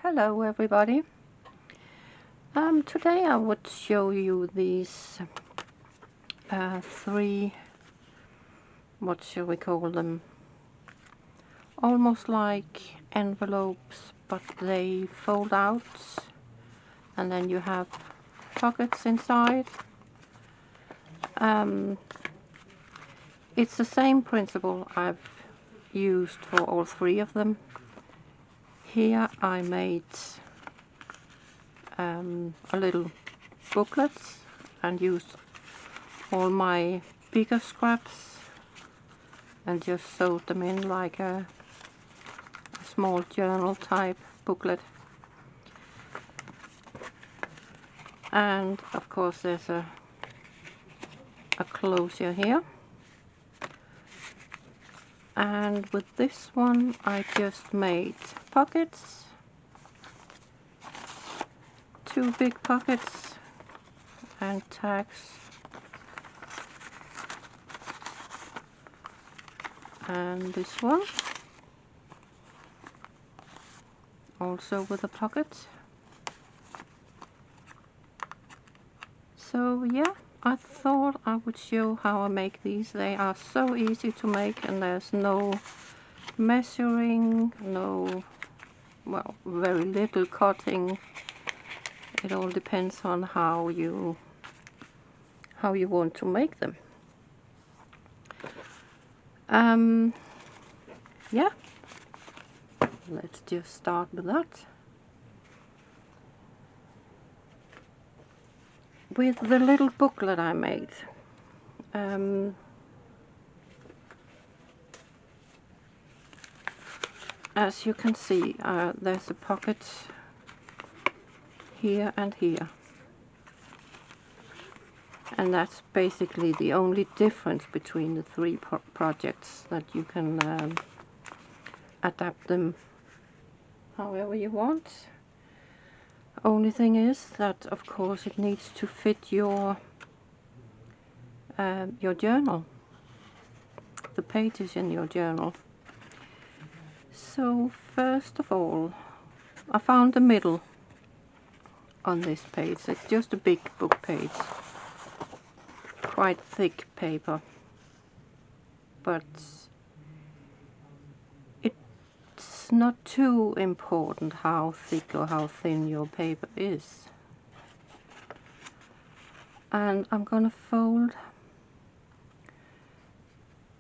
Hello everybody. Today I would show you these three, what shall we call them, almost like envelopes, but they fold out and then you have pockets inside. It's the same principle I've used for all three of them. Here I made a little booklets and used all my bigger scraps and just sewed them in like a small journal type booklet. And of course there's a closure here. And with this one I just made pockets, two big pockets and tags, and this one also with a pocket. So yeah, I thought I would show how I make these. They are so easy to make and there's no measuring, well, very little cutting. It all depends on how you want to make them. Yeah, let's just start with that. With the little booklet I made, as you can see, there's a pocket here and here, and that's basically the only difference between the three projects, that you can adapt them however you want. Only thing is that of course it needs to fit your journal, the pages in your journal. So first of all, I found the middle on this page. It's just a big book page, quite thick paper, but it's not too important how thick or how thin your paper is. And I'm gonna fold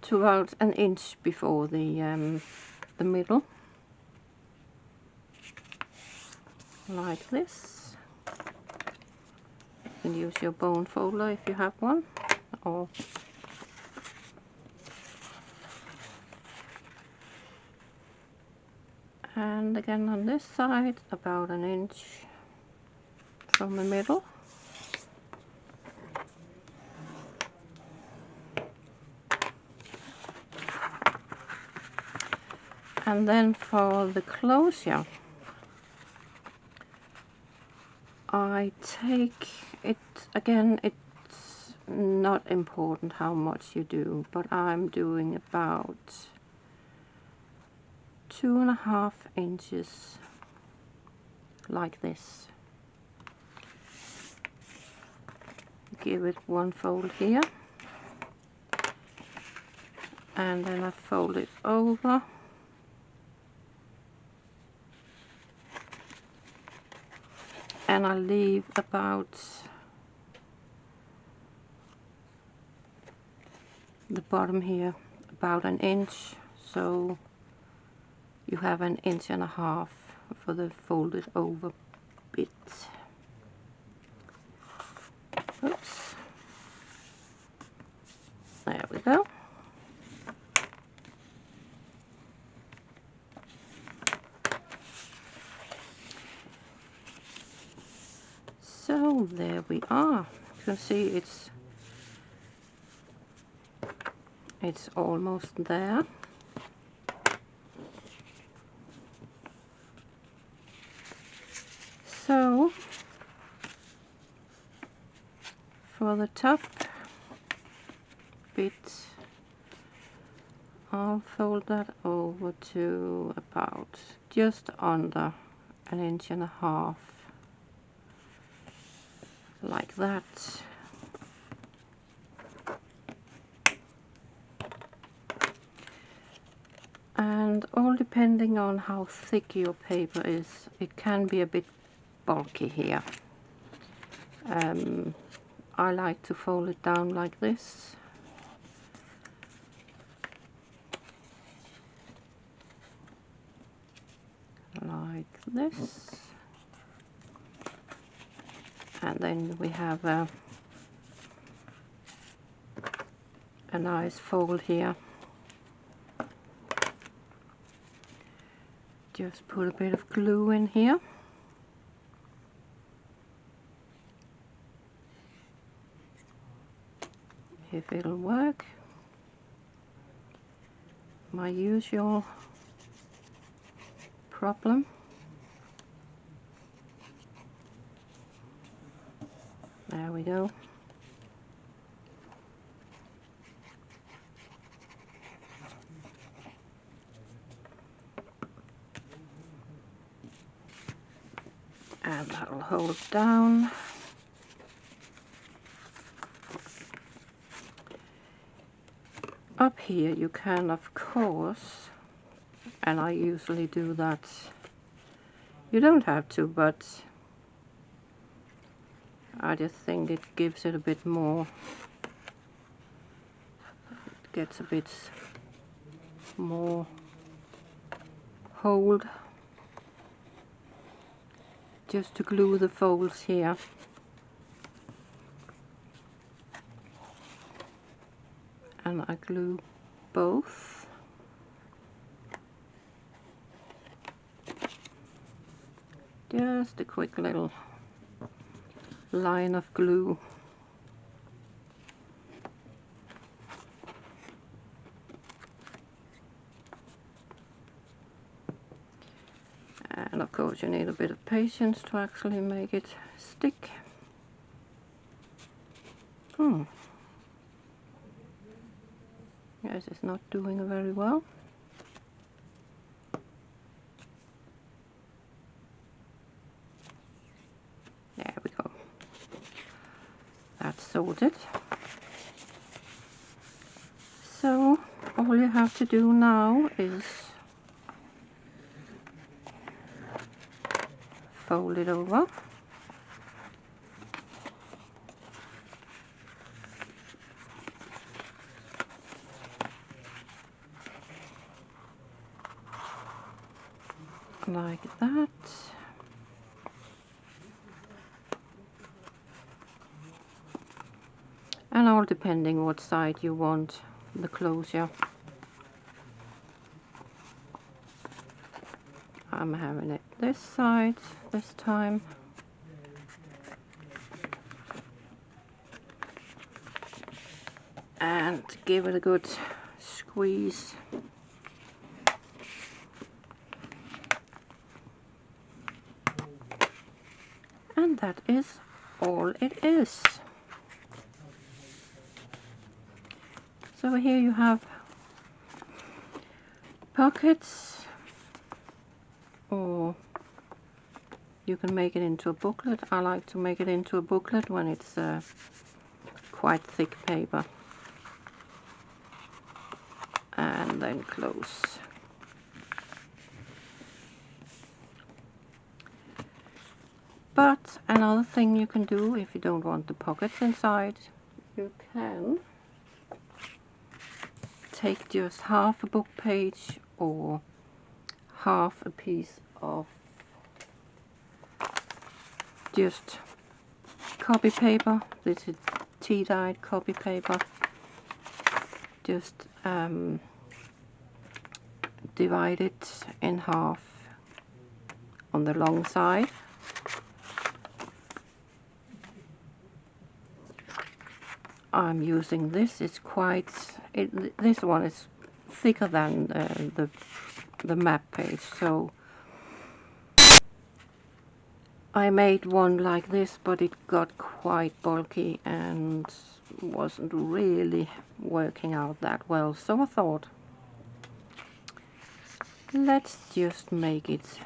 to about an inch before the middle, like this. You can use your bone folder if you have one, or and again on this side about an inch from the middle. And then for the closure, I take it, again it's not important how much you do, but I'm doing about 2.5 inches like this. Give it one fold here, and then I fold it over, and I leave about the bottom here about an inch, so you have an 1.5 inches for the folded over bit. Oops. There we go. So there we are. You can see it's almost there. So for the top bit, I'll fold that over to about just under 1.5 inches, like that. And all depending on how thick your paper is, it can be a bit bulky here. I like to fold it down like this. Like this. And then we have a nice fold here. Just put a bit of glue in here. If it'll work. My usual problem. There we go. And that'll hold down. Up here you can, of course, and I usually do that. You don't have to, but I just think it gives it a bit more. It gets a bit more hold. Just to glue the folds here. And I glue both. Just a quick little line of glue. And of course you need a bit of patience to actually make it stick. Yes, it's not doing very well. There we go. That's sorted. So all you have to do now is fold it over. Like that. And all depending what side you want the closure. I'm having it this side this time. And give it a good squeeze. And that is all it is. So here you have pockets, or you can make it into a booklet. I like to make it into a booklet when it's quite thick paper. And then close. But another thing you can do if you don't want the pockets inside, you can take just half a book page or half a piece of just copy paper. This is tea-dyed copy paper. Just divide it in half on the long side. I'm using this. It's quite. This one is thicker than the map page, so I made one like this, but it got quite bulky and wasn't really working out that well. So I thought, let's just make it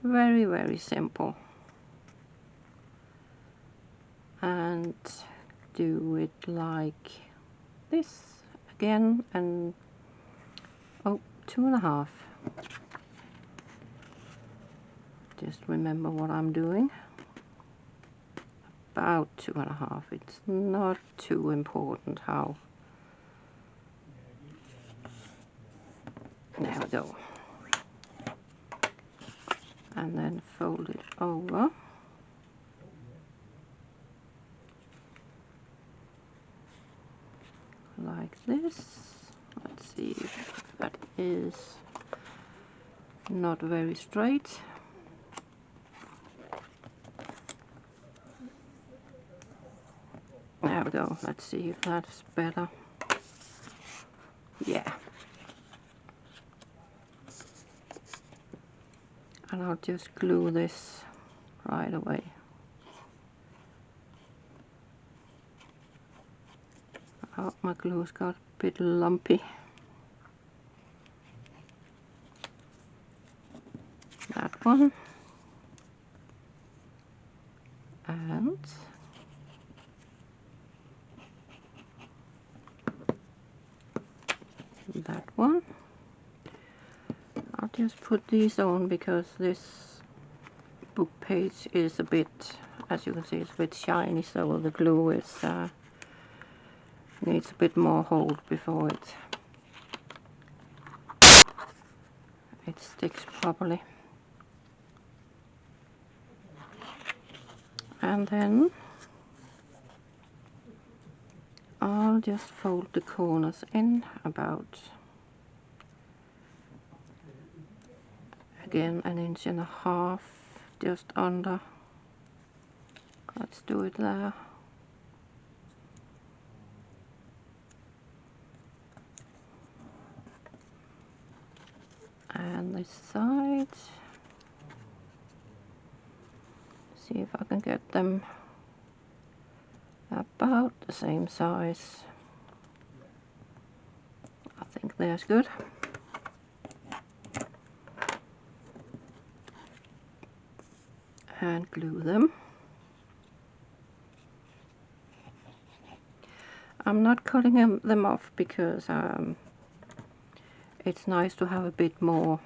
Very, very simple. And do it like this again, and oh, 2.5. Just remember what I'm doing. About 2.5. It's not too important how. There we go. And then fold it over. Like this. Let's see if that is not very straight. There we go. Let's see if that's better. Yeah. And I'll just glue this right away. Oh, my glue's got a bit lumpy. That one. And that one. I'll just put these on because this book page is a bit, as you can see, it's a bit shiny, so the glue is needs a bit more hold before it sticks properly. And then I'll just fold the corners in about, again, 1.5 inches, just under. Let's do it there. And this side. See if I can get them about the same size. I think that's good. And glue them. I'm not cutting them off because it's nice to have a bit more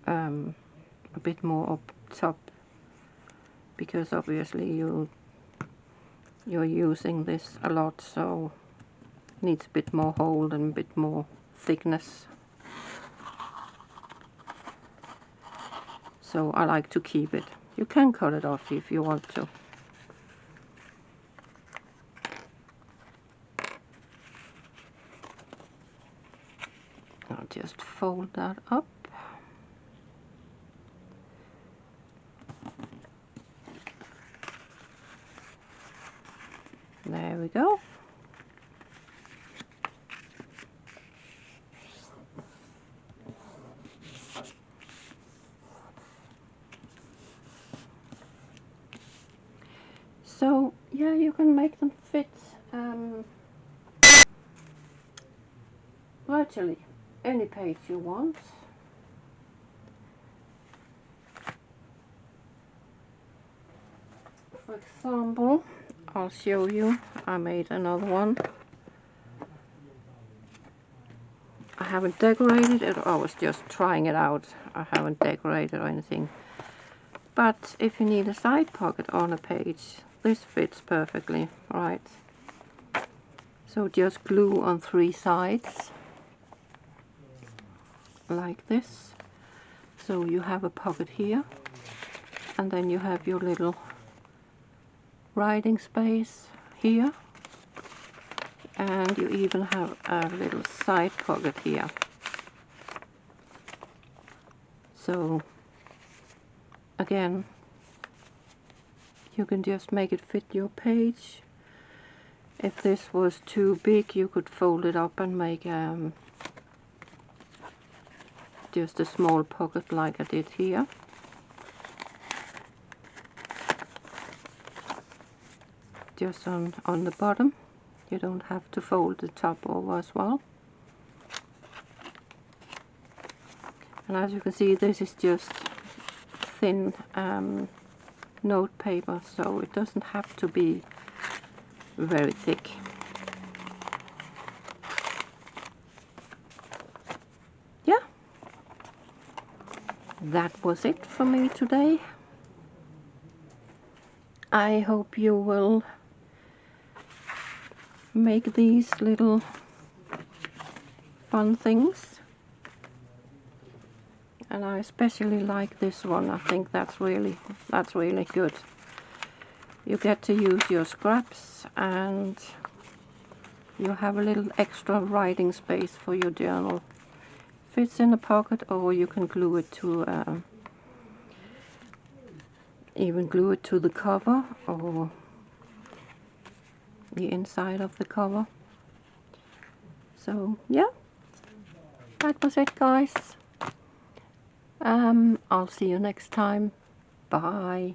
up top, because obviously you're using this a lot, so it needs a bit more hold and a bit more thickness. So I like to keep it. You can cut it off if you want to. I'll just fold that up. There we go. So yeah, you can make them fit virtually any page you want. For example, I'll show you, I made another one. I haven't decorated it, I was just trying it out. I haven't decorated or anything. But if you need a side pocket on a page, this fits perfectly, right? So just glue on 3 sides, like this. So you have a pocket here, and then you have your little writing space here, and you even have a little side pocket here. So again, you can just make it fit your page. If this was too big, you could fold it up and make just a small pocket like I did here. Just on the bottom. You don't have to fold the top over as well. And as you can see, this is just thin note paper, so it doesn't have to be very thick. Yeah, that was it for me today. I hope you will make these little fun things, and I especially like this one. I think that's really good. You get to use your scraps and you have a little extra writing space for your journal. Fits in a pocket, or you can glue it to even glue it to the cover or the inside of the cover. So yeah, that was it, guys. I'll see you next time. Bye.